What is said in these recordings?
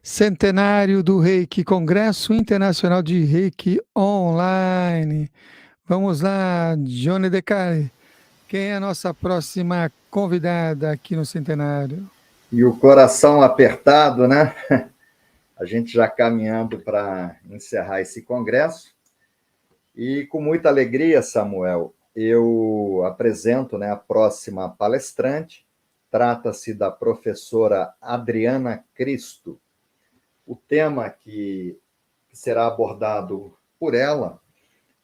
Centenário do Reiki, Congresso Internacional de Reiki Online. Vamos lá, Johnny Decari. Quem é a nossa próxima convidada aqui no Centenário? E o coração apertado, né? A gente já caminhando para encerrar esse congresso. E com muita alegria, Samuel, eu apresento, né, a próxima palestrante. Trata-se da professora Adriana Cristo. O tema que será abordado por ela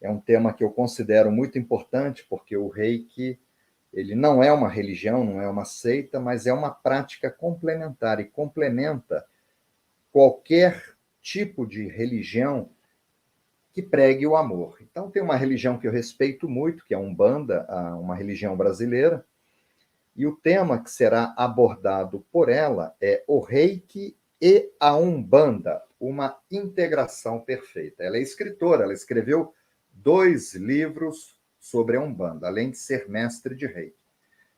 é um tema que eu considero muito importante, porque o Reiki ele não é uma religião, não é uma seita, mas é uma prática complementar e complementa qualquer tipo de religião que pregue o amor. Então, tem uma religião que eu respeito muito, que é a Umbanda, uma religião brasileira, e o tema que será abordado por ela é o Reiki e a Umbanda, uma integração perfeita. Ela é escritora, ela escreveu 2 livros sobre a Umbanda, além de ser mestre de Reiki.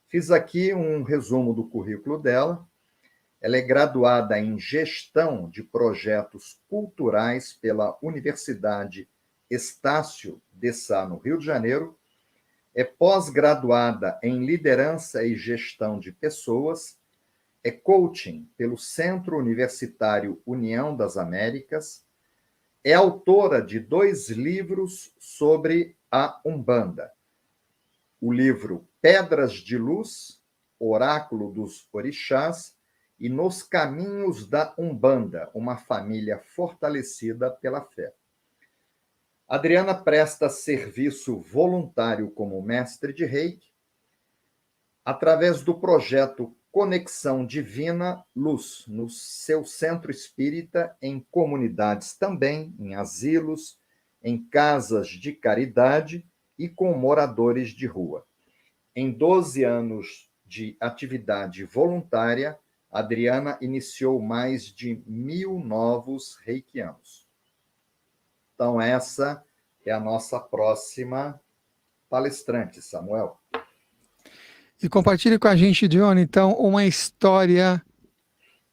Fiz aqui um resumo do currículo dela. Ela é graduada em Gestão de Projetos Culturais pela Universidade Estácio de Sá, no Rio de Janeiro. É pós-graduada em Liderança e Gestão de Pessoas. É coaching pelo Centro Universitário União das Américas. É autora de 2 livros sobre a Umbanda. O livro Pedras de Luz, Oráculo dos Orixás, e Nos Caminhos da Umbanda, uma família fortalecida pela fé. Adriana presta serviço voluntário como mestre de Reiki através do projeto Conexão Divina Luz, no seu centro espírita, em comunidades também, em asilos, em casas de caridade e com moradores de rua. Em 12 anos de atividade voluntária, Adriana iniciou mais de 1.000 novos reikianos. Então, essa é a nossa próxima palestrante, Samuel. E compartilhe com a gente, Johnny, então, uma história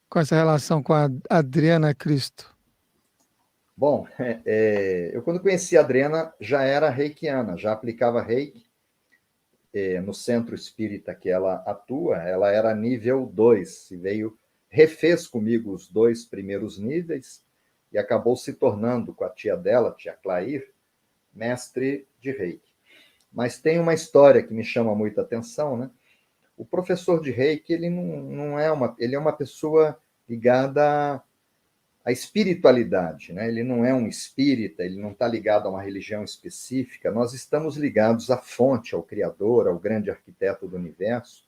com essa relação com a Adriana Cristo. Bom, eu quando conheci a Adriana já era reikiana, já aplicava reiki no centro espírita que ela atua. Ela era nível 2, e refez comigo os 2 primeiros níveis e acabou se tornando, com a tia dela, tia Clair, mestre de reiki. Mas tem uma história que me chama muita atenção, né? O professor de reiki, ele não é ele é uma pessoa ligada à espiritualidade, né? Ele não é um espírita, ele não está ligado a uma religião específica. Nós estamos ligados à fonte, ao Criador, ao grande arquiteto do universo.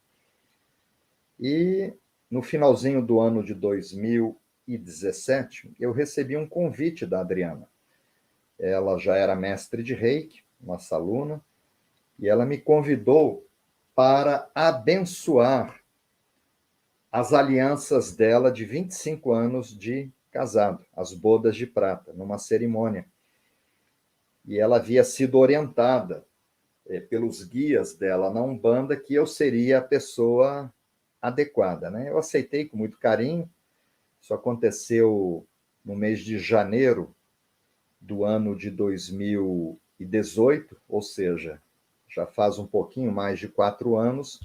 E no finalzinho do ano de 2017, eu recebi um convite da Adriana. Ela já era mestre de reiki, nossa aluna, e ela me convidou para abençoar as alianças dela de 25 anos de casado, as bodas de prata, numa cerimônia. E ela havia sido orientada pelos guias dela na Umbanda que eu seria a pessoa adequada, né? Eu aceitei com muito carinho. Isso aconteceu no mês de janeiro do ano de 2018, ou seja, já faz um pouquinho mais de 4 anos.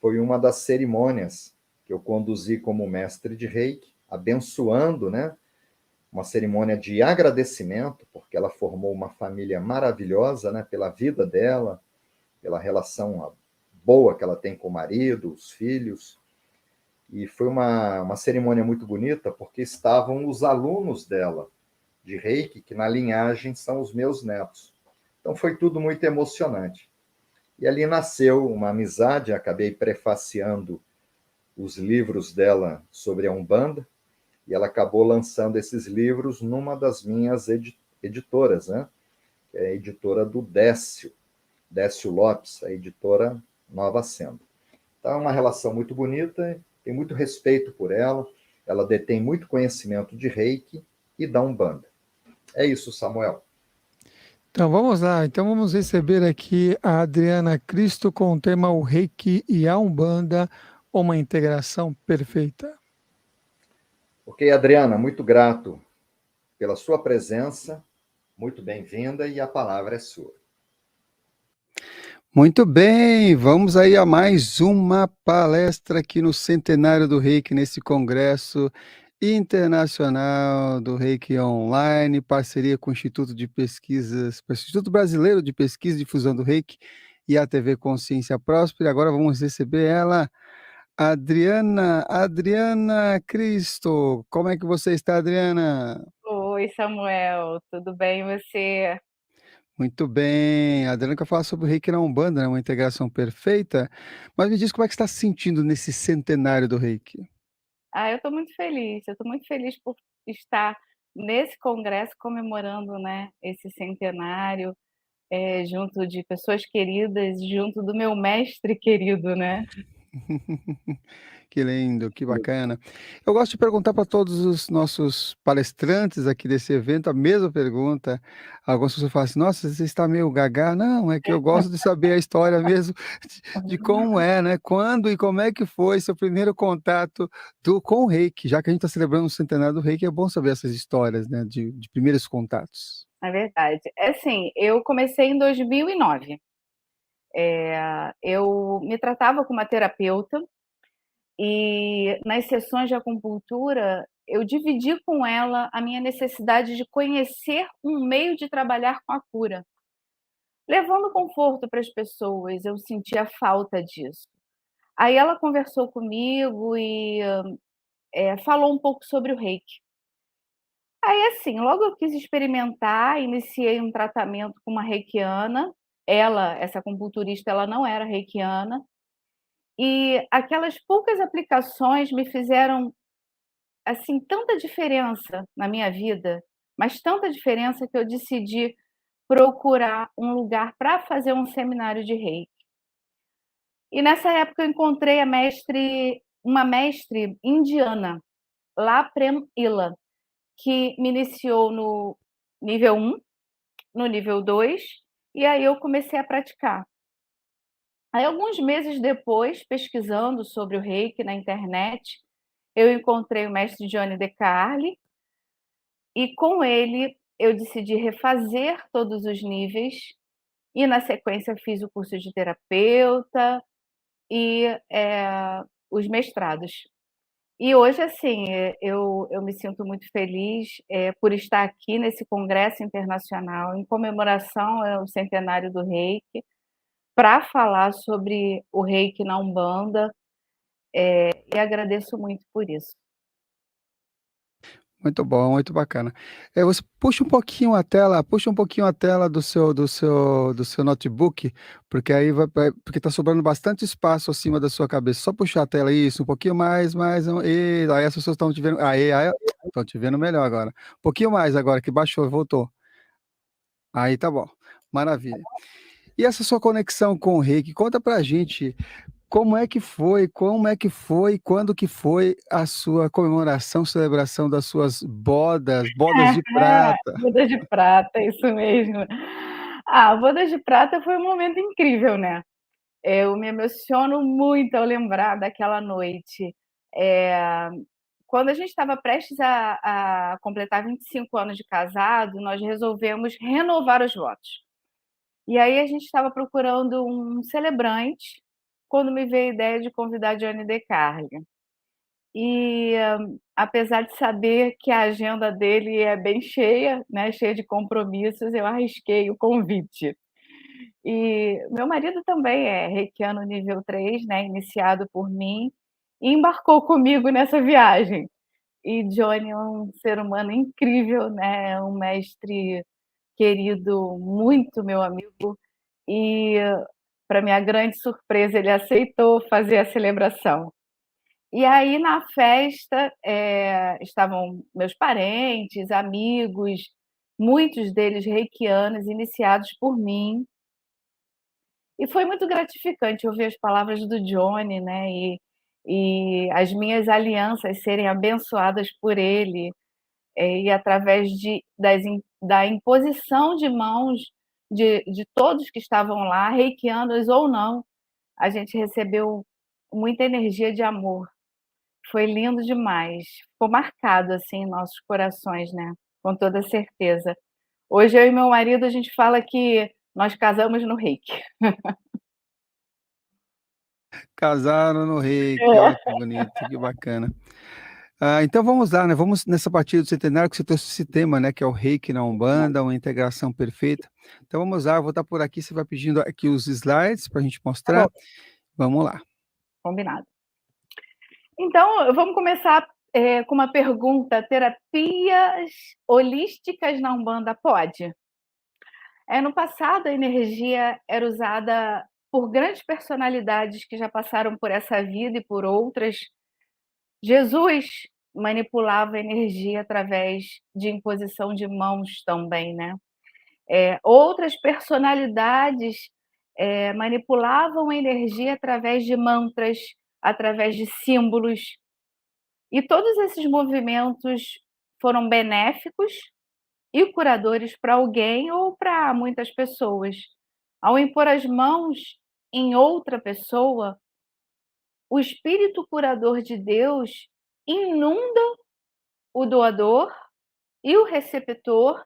Foi uma das cerimônias que eu conduzi como mestre de reiki, abençoando, né? Uma cerimônia de agradecimento, porque ela formou uma família maravilhosa, né? Pela vida dela, pela relação boa que ela tem com o marido, os filhos. E foi uma cerimônia muito bonita, porque estavam os alunos dela de reiki, que na linhagem são os meus netos. Então foi tudo muito emocionante. E ali nasceu uma amizade, acabei prefaciando os livros dela sobre a Umbanda, e ela acabou lançando esses livros numa das minhas editoras, né? Que é a editora do Décio Lopes, a editora Nova Senda. Então é uma relação muito bonita, tenho muito respeito por ela, ela detém muito conhecimento de reiki e da Umbanda. É isso, Samuel. Então vamos lá, então vamos receber aqui a Adriana Cristo com o tema O Reiki e a Umbanda, uma integração perfeita. Ok, Adriana, muito grato pela sua presença, muito bem-vinda e a palavra é sua. Muito bem, vamos aí a mais uma palestra aqui no Centenário do Reiki, nesse Congresso Internacional do Reiki Online, parceria com o Instituto Brasileiro de Pesquisa e Difusão do Reiki e a TV Consciência Próspera. Agora vamos receber ela, Adriana Cristo. Como é que você está, Adriana? Oi, Samuel, tudo bem e você? Muito bem. A Adriana quer falar sobre o Reiki na Umbanda, né, uma integração perfeita. Mas me diz como é que você está se sentindo nesse centenário do Reiki? Eu estou muito feliz por estar nesse congresso comemorando, né, esse centenário, junto de pessoas queridas, junto do meu mestre querido, né? Que lindo, que bacana. Eu gosto de perguntar para todos os nossos palestrantes aqui desse evento a mesma pergunta. Algumas pessoas falam assim: Nossa, você está meio gaga. Não, é que eu gosto de saber a história mesmo de como é, né? Quando e como é que foi seu primeiro contato com o Reiki. Já que a gente está celebrando o centenário do Reiki, é bom saber essas histórias, né? De primeiros contatos. É verdade. É assim, eu comecei em 2009. Eu me tratava com uma terapeuta e nas sessões de acupuntura eu dividi com ela a minha necessidade de conhecer um meio de trabalhar com a cura, levando conforto para as pessoas. Eu sentia falta disso. Aí ela conversou comigo e falou um pouco sobre o reiki. Aí, assim, logo eu quis experimentar, iniciei um tratamento com uma reikiana. Essa acupunturista, ela não era reikiana. E aquelas poucas aplicações me fizeram, assim, tanta diferença na minha vida, mas tanta diferença que eu decidi procurar um lugar para fazer um seminário de reiki. E nessa época eu encontrei uma mestre indiana, lá Prem Ila, que me iniciou no nível 1, no nível 2, e aí eu comecei a praticar. Aí alguns meses depois, pesquisando sobre o Reiki na internet, eu encontrei o mestre Johnny De Carli, e com ele eu decidi refazer todos os níveis, e na sequência fiz o curso de terapeuta e os mestrados. E hoje, assim, eu me sinto muito feliz por estar aqui nesse congresso internacional, em comemoração ao centenário do Reiki, para falar sobre o Reiki na Umbanda, e agradeço muito por isso. Muito bom, muito bacana. Você puxa um pouquinho a tela do seu notebook, porque aí porque tá sobrando bastante espaço acima da sua cabeça. Só puxar a tela, isso, um pouquinho mais, e aí as pessoas estão te vendo, aí, estão te vendo melhor agora. Um pouquinho mais agora, que baixou, voltou. Aí tá bom, maravilha. E essa sua conexão com o Reiki, conta pra gente quando que foi a sua comemoração, celebração das suas bodas de prata? Bodas de prata, isso mesmo. Bodas de prata foi um momento incrível, né? Eu me emociono muito ao lembrar daquela noite. Eh, Quando a gente estava prestes a completar 25 anos de casado, nós resolvemos renovar os votos. E aí a gente estava procurando um celebrante, quando me veio a ideia de convidar Johnny De Carli. E, apesar de saber que a agenda dele é bem cheia, né, cheia de compromissos, eu arrisquei o convite. E meu marido também é reikiano nível 3, né, iniciado por mim, e embarcou comigo nessa viagem. E Johnny é um ser humano incrível, né, um mestre querido, muito meu amigo, e para minha grande surpresa, ele aceitou fazer a celebração. E aí na festa, estavam meus parentes, amigos, muitos deles reikianos, iniciados por mim. E foi muito gratificante ouvir as palavras do Johnny, né, e as minhas alianças serem abençoadas por ele, e através da imposição de mãos de todos que estavam lá, reikianos ou não, a gente recebeu muita energia de amor. Foi lindo demais. Ficou marcado, assim, em nossos corações, né, com toda certeza. Hoje eu e meu marido, a gente fala que nós casamos no reiki. Casaram no reiki, olha É. que bonito, que bacana. Então vamos lá, né, vamos nessa partida do centenário que você trouxe esse tema, né, que é o reiki na Umbanda, uma integração perfeita. Então vamos lá, eu vou estar por aqui, você vai pedindo aqui os slides para a gente Tá bom, mostrar. Vamos lá. combinado. Então, vamos começar, com uma pergunta: terapias holísticas na Umbanda pode? No passado, a energia era usada por grandes personalidades que já passaram por essa vida e por outras. Jesus manipulava a energia através de imposição de mãos também, né. Outras personalidades, manipulavam a energia através de mantras, através de símbolos, e todos esses movimentos foram benéficos e curadores para alguém ou para muitas pessoas. Ao impor as mãos em outra pessoa, o espírito curador de Deus inunda o doador e o receptor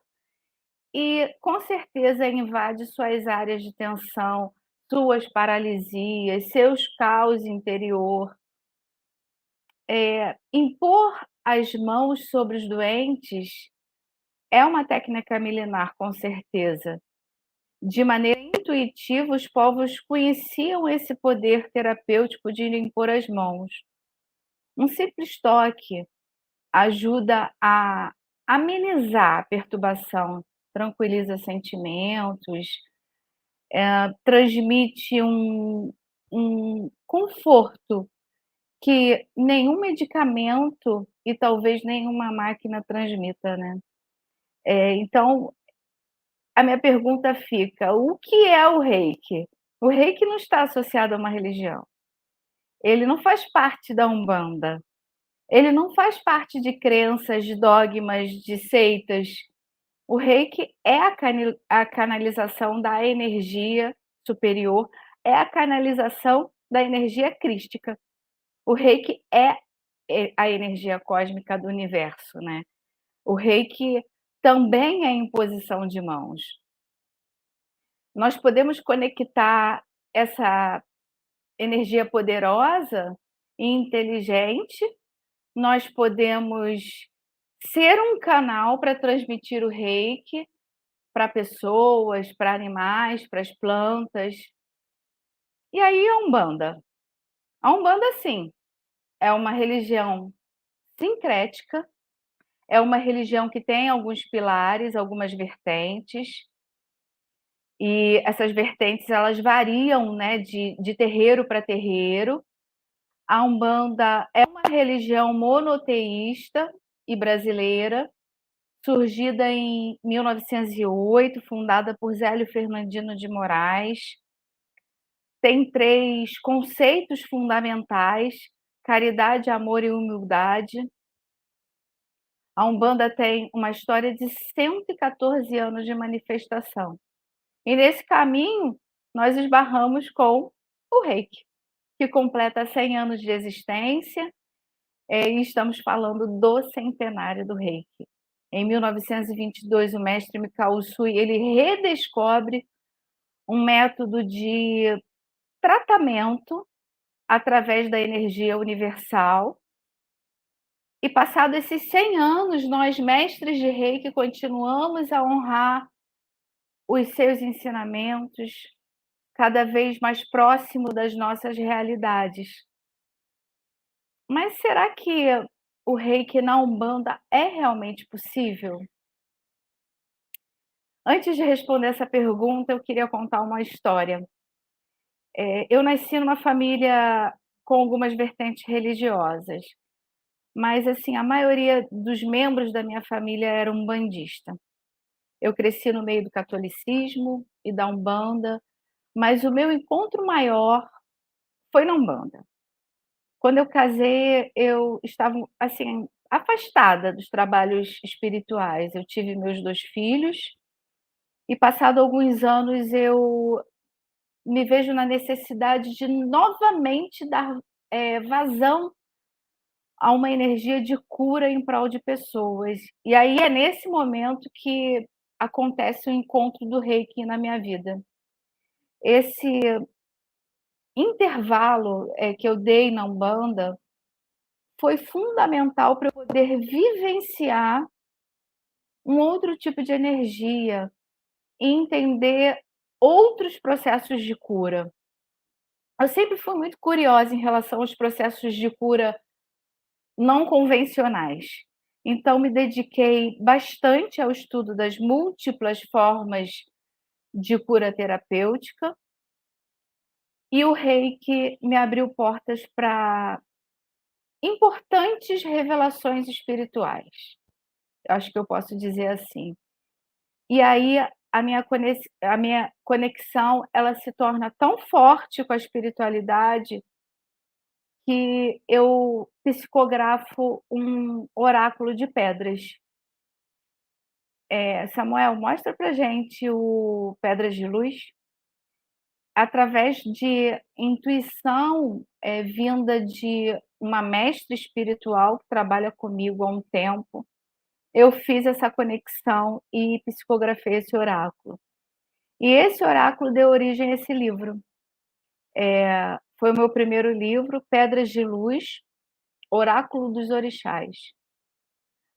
e, com certeza, invade suas áreas de tensão, suas paralisias, seus caos interior. Impor as mãos sobre os doentes é uma técnica milenar, com certeza. De maneira intuitiva, os povos conheciam esse poder terapêutico de impor as mãos. Um simples toque ajuda a amenizar a perturbação, tranquiliza sentimentos, transmite um conforto que nenhum medicamento e talvez nenhuma máquina transmita, né. Então, a minha pergunta fica: o que é o reiki? O reiki não está associado a uma religião, ele não faz parte da Umbanda, ele não faz parte de crenças, de dogmas, de seitas. O reiki é a canalização da energia superior, é a canalização da energia crística. O reiki é a energia cósmica do universo, né. O reiki também é imposição de mãos. Nós podemos conectar essa energia poderosa e inteligente, nós podemos ser um canal para transmitir o reiki para pessoas, para animais, para as plantas. E aí a Umbanda? A Umbanda, sim, é uma religião sincrética, é uma religião que tem alguns pilares, algumas vertentes, e essas vertentes elas variam, né, de terreiro para terreiro. A Umbanda é uma religião monoteísta e brasileira, surgida em 1908, fundada por Zélio Fernandino de Moraes. Tem 3 conceitos fundamentais: caridade, amor e humildade. A Umbanda tem uma história de 114 anos de manifestação. E nesse caminho, nós esbarramos com o Reiki, que completa 100 anos de existência, e estamos falando do centenário do Reiki. Em 1922, o mestre Mikao Usui, ele redescobre um método de tratamento através da energia universal. E passados esses 100 anos, nós mestres de Reiki continuamos a honrar os seus ensinamentos, cada vez mais próximo das nossas realidades. Mas será que o Reiki na Umbanda é realmente possível? Antes de responder essa pergunta, eu queria contar uma história. Eu nasci numa família com algumas vertentes religiosas, mas, assim, a maioria dos membros da minha família era umbandista. Eu cresci no meio do catolicismo e da Umbanda, mas o meu encontro maior foi na Umbanda. Quando eu casei, eu estava, assim, afastada dos trabalhos espirituais. Eu tive meus 2 filhos e, passado alguns anos, eu me vejo na necessidade de novamente dar, vazão a uma energia de cura em prol de pessoas. E aí é nesse momento que acontece o encontro do Reiki na minha vida. Esse intervalo que eu dei na Umbanda foi fundamental para eu poder vivenciar um outro tipo de energia e entender outros processos de cura. Eu sempre fui muito curiosa em relação aos processos de cura não convencionais. Então, me dediquei bastante ao estudo das múltiplas formas de cura terapêutica, e o Reiki me abriu portas para importantes revelações espirituais. Eu acho que eu posso dizer assim. E aí a minha conexão, ela se torna tão forte com a espiritualidade que eu psicografo um oráculo de pedras. Samuel, mostra pra gente o Pedras de Luz. Através de intuição, vinda de uma mestra espiritual que trabalha comigo há um tempo, eu fiz essa conexão e psicografei esse oráculo. E esse oráculo deu origem a esse livro. Foi o meu primeiro livro, Pedras de Luz, Oráculo dos Orixás.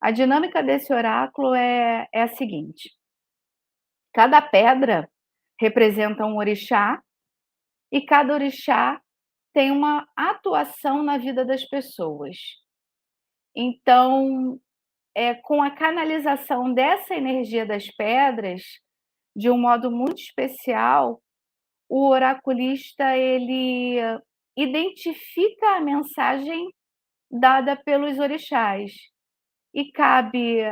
A dinâmica desse oráculo é a seguinte: cada pedra representa um orixá e cada orixá tem uma atuação na vida das pessoas. Então, com a canalização dessa energia das pedras, de um modo muito especial, o oraculista ele identifica a mensagem dada pelos orixás e cabe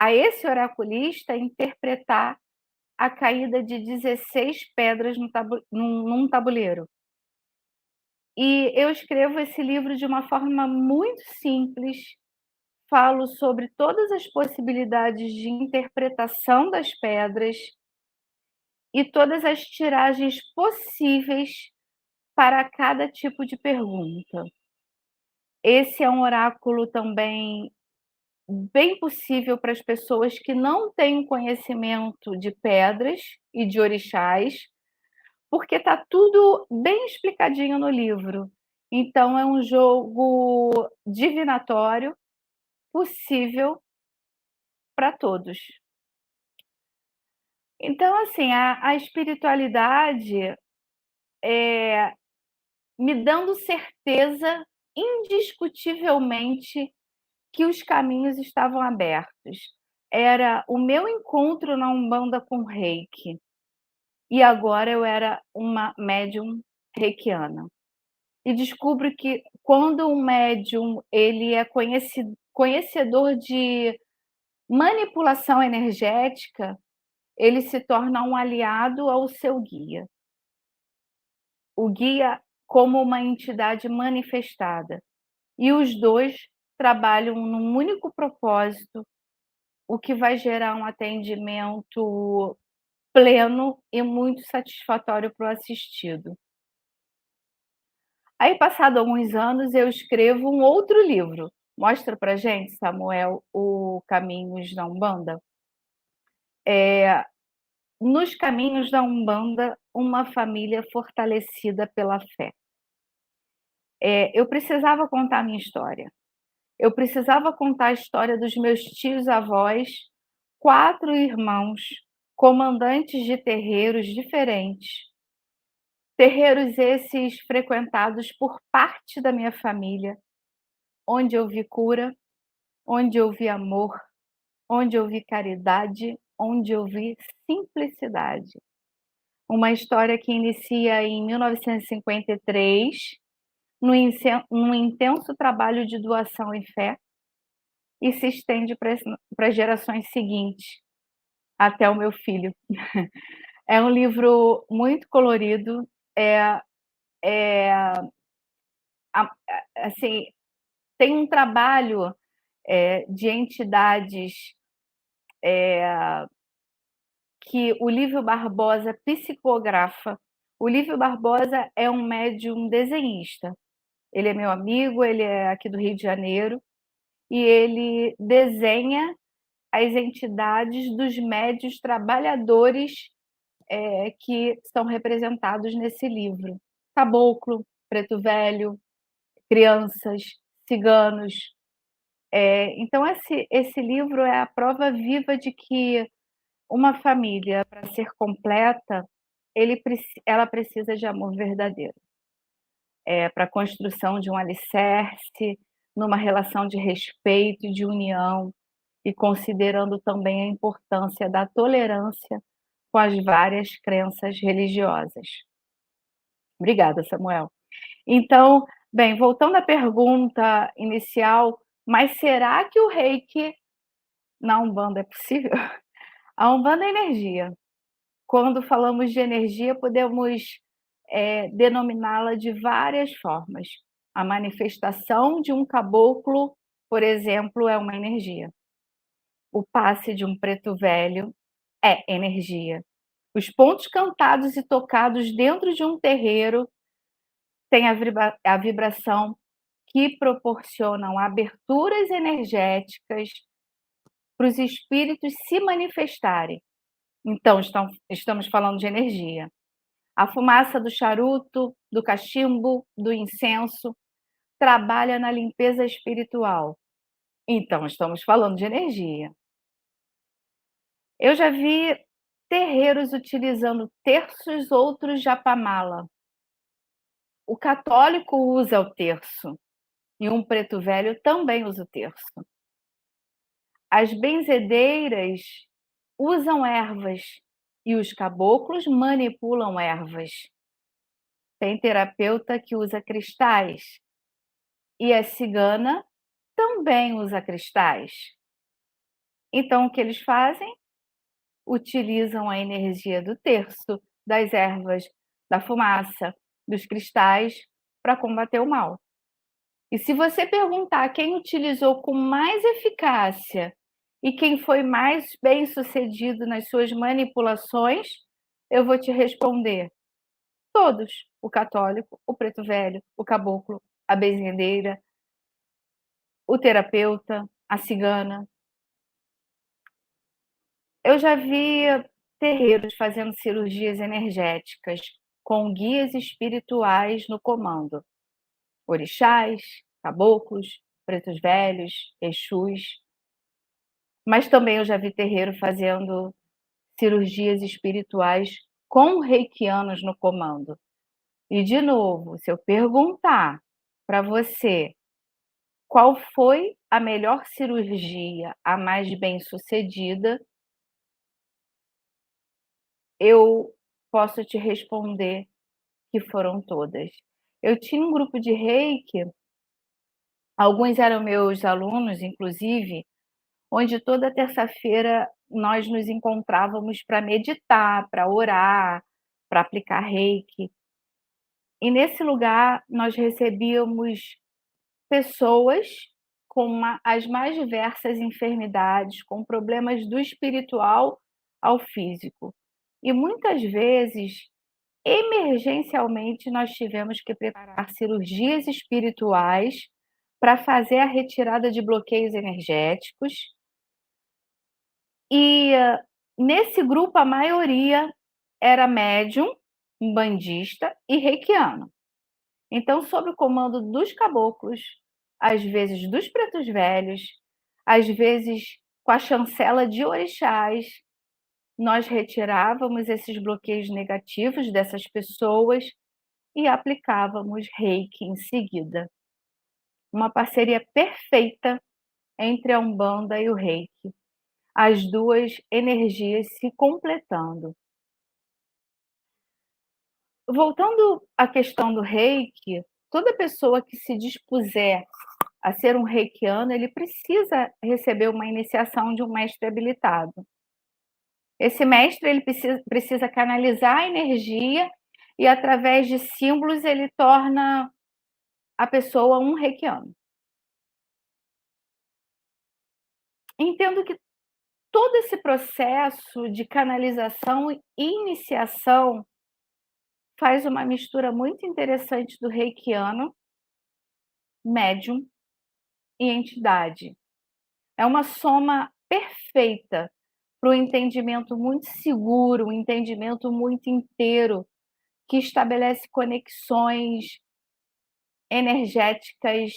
a esse oraculista interpretar a caída de 16 pedras num tabuleiro. E eu escrevo esse livro de uma forma muito simples, falo sobre todas as possibilidades de interpretação das pedras e todas as tiragens possíveis para cada tipo de pergunta. Esse é um oráculo também bem possível para as pessoas que não têm conhecimento de pedras e de orixás, porque está tudo bem explicadinho no livro. Então, é um jogo divinatório possível para todos. Então, assim, a espiritualidade me dando certeza, indiscutivelmente, que os caminhos estavam abertos. Era o meu encontro na Umbanda com Reiki. E agora eu era uma médium reikiana. E descubro que quando um médium ele é conhecedor de manipulação energética, ele se torna um aliado ao seu guia. O guia como uma entidade manifestada. E os dois trabalham num único propósito, o que vai gerar um atendimento pleno e muito satisfatório para o assistido. Aí, passado alguns anos, eu escrevo um outro livro. Mostra pra gente, Samuel, o Caminhos da Umbanda. Nos Caminhos da Umbanda, uma família fortalecida pela fé. Eu precisava contar a minha história. Eu precisava contar a história dos meus tios-avós, 4 irmãos, comandantes de terreiros diferentes. Terreiros esses frequentados por parte da minha família, onde eu vi cura, onde eu vi amor, onde eu vi caridade, onde eu vi simplicidade. Uma história que inicia em 1953, num intenso trabalho de doação e fé, e se estende para as gerações seguintes, até o meu filho. É um livro muito colorido, assim, tem um trabalho de entidades que o Lívio Barbosa psicografa. O Lívio Barbosa é um médium desenhista. Ele é meu amigo, ele é aqui do Rio de Janeiro, e ele desenha as entidades dos médios trabalhadores, que são representados nesse livro. Caboclo, preto velho, crianças, ciganos. Então esse livro é a prova viva de que uma família, para ser completa, ela precisa de amor verdadeiro. Para a construção de um alicerce, numa relação de respeito e de união, e considerando também a importância da tolerância com as várias crenças religiosas. Obrigada, Samuel. Então, bem, voltando à pergunta inicial, mas será que o Reiki na Umbanda é possível? A Umbanda é energia. Quando falamos de energia, podemos denominá-la de várias formas. A manifestação de um caboclo, por exemplo, é uma energia. O passe de um preto velho é energia. Os pontos cantados e tocados dentro de um terreiro têm a vibração que proporcionam aberturas energéticas para os espíritos se manifestarem. Então, estamos falando de energia. A fumaça do charuto, do cachimbo, do incenso, trabalha na limpeza espiritual. Então, estamos falando de energia. Eu já vi terreiros utilizando terços, outros japamala. O católico usa o terço e um preto velho também usa o terço. As benzedeiras usam ervas e os caboclos manipulam ervas. Tem terapeuta que usa cristais e a cigana também usa cristais. Então, o que eles fazem? Utilizam a energia do terço, das ervas, da fumaça, dos cristais para combater o mal. E se você perguntar quem utilizou com mais eficácia e quem foi mais bem-sucedido nas suas manipulações, eu vou te responder: todos. O católico, o preto velho, o caboclo, a benzendeira, o terapeuta, a cigana. Eu já vi terreiros fazendo cirurgias energéticas com guias espirituais no comando. Orixás, caboclos, pretos velhos, exus. Mas também eu já vi terreiro fazendo cirurgias espirituais com reikianos no comando. E, de novo, se eu perguntar para você qual foi a melhor cirurgia, a mais bem-sucedida, eu posso te responder que foram todas. Eu tinha um grupo de reiki, alguns eram meus alunos, inclusive, onde toda terça-feira nós nos encontrávamos para meditar, para orar, para aplicar reiki. E nesse lugar nós recebíamos pessoas com as mais diversas enfermidades, com problemas do espiritual ao físico. E muitas vezes, emergencialmente, nós tivemos que preparar cirurgias espirituais para fazer a retirada de bloqueios energéticos. E nesse grupo, a maioria era médium, umbandista e reikiano. Então, sob o comando dos caboclos, às vezes dos pretos velhos, às vezes com a chancela de orixás, nós retirávamos esses bloqueios negativos dessas pessoas e aplicávamos reiki em seguida. Uma parceria perfeita entre a Umbanda e o reiki. As duas energias se completando. Voltando à questão do reiki, toda pessoa que se dispuser a ser um reikiano, ele precisa receber uma iniciação de um mestre habilitado. Esse mestre ele precisa canalizar a energia e, através de símbolos, ele torna a pessoa um reikiano. Entendo que todo esse processo de canalização e iniciação faz uma mistura muito interessante do reikiano médium e entidade. É uma soma perfeita para um entendimento muito seguro, um entendimento muito inteiro, que estabelece conexões energéticas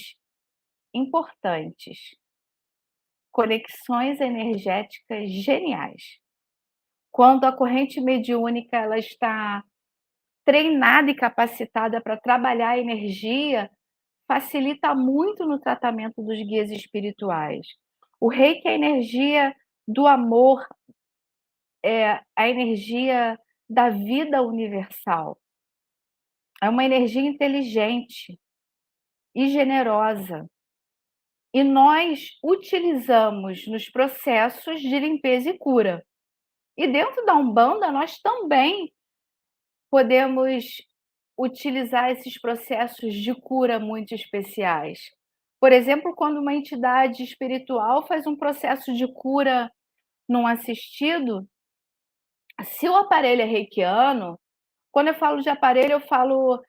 importantes, conexões energéticas geniais. Quando a corrente mediúnica ela está treinada e capacitada para trabalhar a energia, facilita muito no tratamento dos guias espirituais. O Reiki é a energia do amor, é a energia da vida universal. É uma energia inteligente e generosa. E nós utilizamos nos processos de limpeza e cura. E dentro da Umbanda, nós também podemos utilizar esses processos de cura muito especiais. Por exemplo, quando uma entidade espiritual faz um processo de cura num assistido, se o aparelho é reikiano, quando eu falo de aparelho, eu falo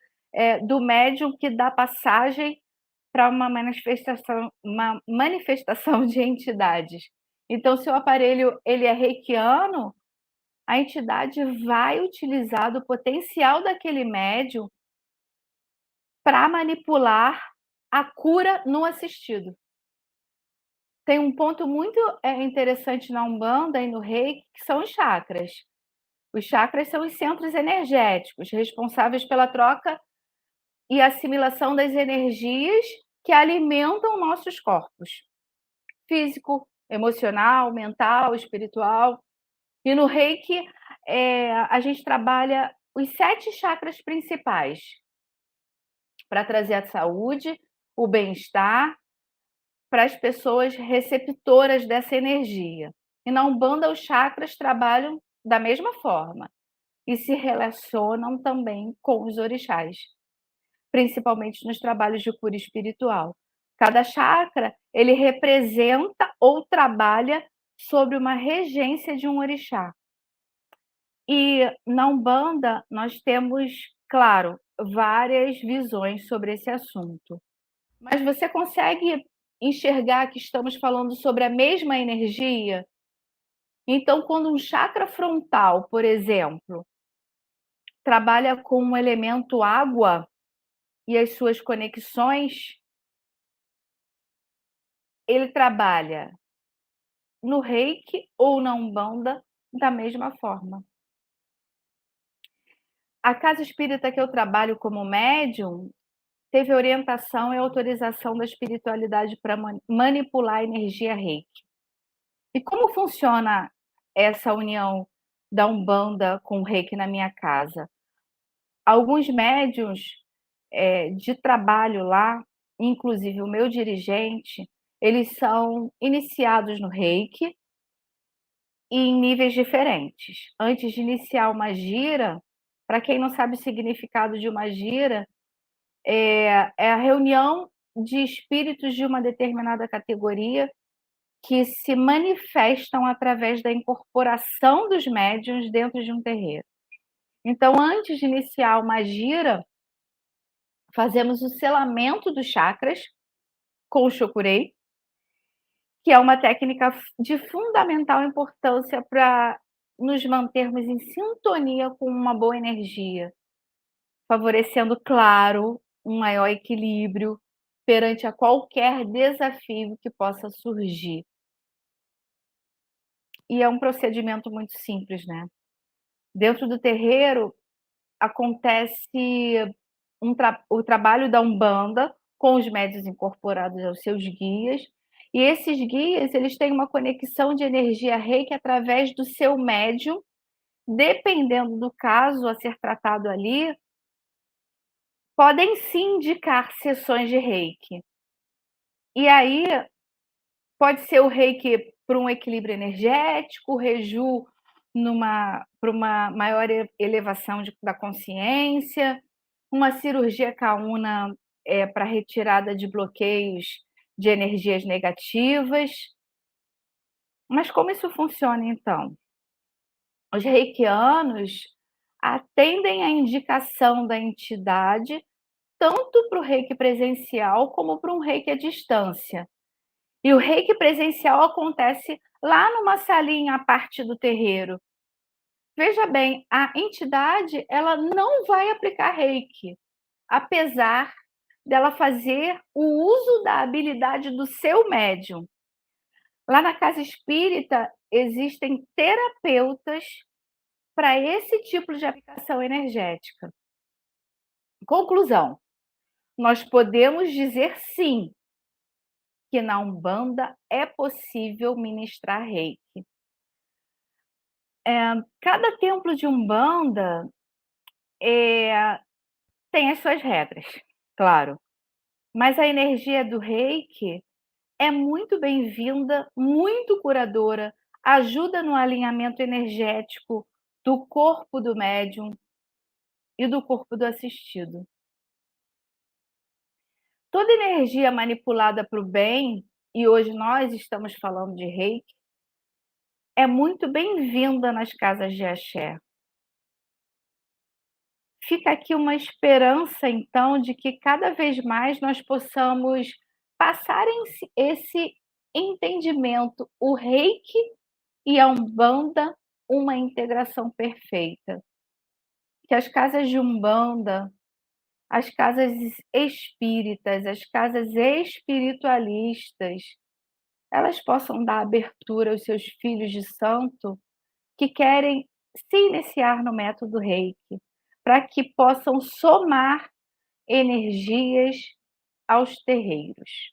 do médium que dá passagem para uma manifestação de entidades. Então, se o aparelho ele é reikiano, a entidade vai utilizar do potencial daquele médium para manipular a cura no assistido. Tem um ponto muito interessante na Umbanda e no Reiki, que são os chakras. Os chakras são os centros energéticos, responsáveis pela troca e assimilação das energias que alimentam nossos corpos. Físico, emocional, mental, espiritual. E no Reiki, a gente trabalha os 7 chakras principais para trazer a saúde, o bem-estar para as pessoas receptoras dessa energia. E na Umbanda, os chakras trabalham da mesma forma e se relacionam também com os orixás, principalmente nos trabalhos de cura espiritual. Cada chakra, ele representa ou trabalha sobre uma regência de um orixá. E na Umbanda, nós temos, claro, várias visões sobre esse assunto. Mas você consegue enxergar que estamos falando sobre a mesma energia? Então, quando um chakra frontal, por exemplo, trabalha com o elemento água e as suas conexões, ele trabalha no Reiki ou na Umbanda da mesma forma. A casa espírita que eu trabalho como médium teve orientação e autorização da espiritualidade para manipular a energia Reiki. E como funciona essa união da Umbanda com o Reiki na minha casa? Alguns médiuns de trabalho lá, inclusive o meu dirigente, eles são iniciados no Reiki e em níveis diferentes. Antes de iniciar uma gira, para quem não sabe o significado de uma gira, é a reunião de espíritos de uma determinada categoria que se manifestam através da incorporação dos médiuns dentro de um terreiro. Então, antes de iniciar uma gira, fazemos o selamento dos chakras com o chokurei, que é uma técnica de fundamental importância para nos mantermos em sintonia com uma boa energia, favorecendo, claro, um maior equilíbrio perante a qualquer desafio que possa surgir. E é um procedimento muito simples, né? Dentro do terreiro acontece o trabalho da Umbanda com os médiuns incorporados aos seus guias, e esses guias eles têm uma conexão de energia Reiki através do seu médium, dependendo do caso a ser tratado ali, podem sim indicar sessões de Reiki. E aí pode ser o Reiki para um equilíbrio energético, o Reiju para uma maior elevação da consciência, uma cirurgia Kauna para retirada de bloqueios de energias negativas. Mas como isso funciona, então? Os reikianos atendem à indicação da entidade tanto para o reiki presencial como para um reiki à distância. E o reiki presencial acontece lá numa salinha à parte do terreiro. Veja bem, a entidade ela não vai aplicar reiki, apesar dela fazer o uso da habilidade do seu médium. Lá na casa espírita existem terapeutas para esse tipo de aplicação energética. Conclusão: nós podemos dizer sim que na Umbanda é possível ministrar reiki. Cada templo de Umbanda tem as suas regras, claro, mas a energia do reiki é muito bem-vinda, muito curadora, ajuda no alinhamento energético do corpo do médium e do corpo do assistido. Toda energia manipulada para o bem, e hoje nós estamos falando de reiki, é muito bem-vinda nas casas de axé. Fica aqui uma esperança, então, de que cada vez mais nós possamos passar esse entendimento, o reiki e a Umbanda, uma integração perfeita. Que as casas de Umbanda, as casas espíritas, as casas espiritualistas, elas possam dar abertura aos seus filhos de santo que querem se iniciar no método reiki, para que possam somar energias aos terreiros.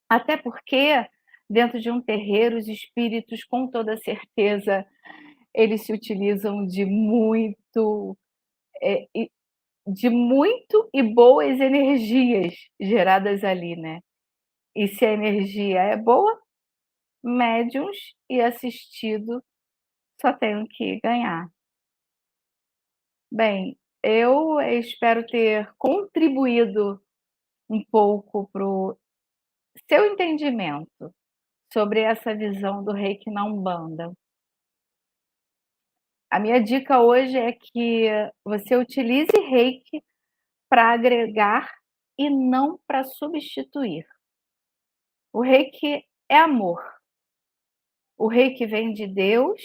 Até porque, dentro de um terreiro, os espíritos, com toda certeza, eles se utilizam de muito e boas energias geradas ali, né? E se a energia é boa, médiuns e assistido só tem o que ganhar. Bem, eu espero ter contribuído um pouco para o seu entendimento sobre essa visão do reiki na Umbanda. A minha dica hoje é que você utilize reiki para agregar e não para substituir. O reiki é amor. O reiki vem de Deus,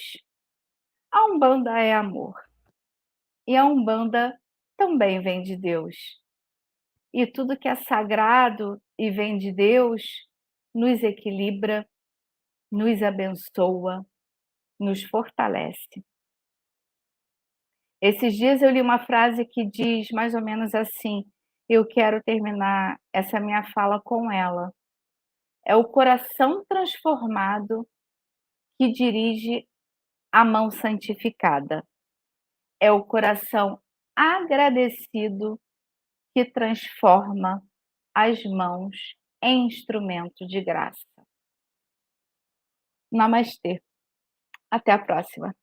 a Umbanda é amor. E a Umbanda também vem de Deus. E tudo que é sagrado e vem de Deus nos equilibra, nos abençoa, nos fortalece. Esses dias eu li uma frase que diz mais ou menos assim, eu quero terminar essa minha fala com ela. É o coração transformado que dirige a mão santificada. É o coração agradecido que transforma as mãos em instrumento de graça. Namastê. Até a próxima.